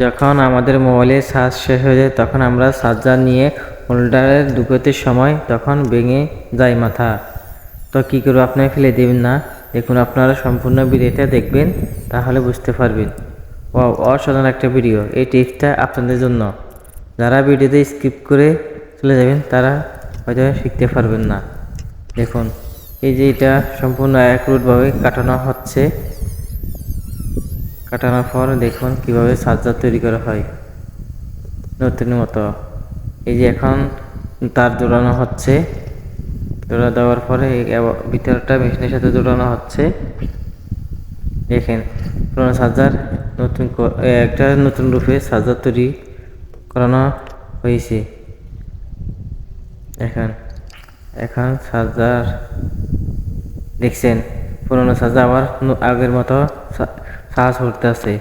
যখন আমাদের মোবাইলে চার্জ শেষ হয়ে যায় তখন আমরা চার্জার নিয়ে হোল্ডারে ঢুকাতে সময় তখন ভেঙে যায় মাথা। তো কী করবো, আপনারা ফেলে দেবেন না। দেখুন, আপনারা সম্পূর্ণ ভিডিওটা দেখবেন, তাহলে বুঝতে পারবেন। অসাধারণ একটা ভিডিও। এই টিপসটা আপনাদের জন্য। যারা ভিডিওতে স্কিপ করে চলে যাবেন তারা হয়তো শিখতে পারবেন না। দেখুন, এই যে এটা সম্পূর্ণ একরুটভাবে কাটানো হচ্ছে। কাটানোর পর দেখুন কিভাবে চার্জার তৈরি করা হয় নতুন মতো। এই যে এখন তার জোড়ানো হচ্ছে, জোড়া দেওয়ার পরে ভিতরটা মেশিনের সাথে জোড়ানো হচ্ছে। দেখেন, পুরোনো চার্জার একটা নতুন রূপে চার্জার তৈরি করানো হয়েছে। এখন চার্জার দেখছেন, পুরোনো চার্জার আবার আগের মতো চার্জ করতে আছে।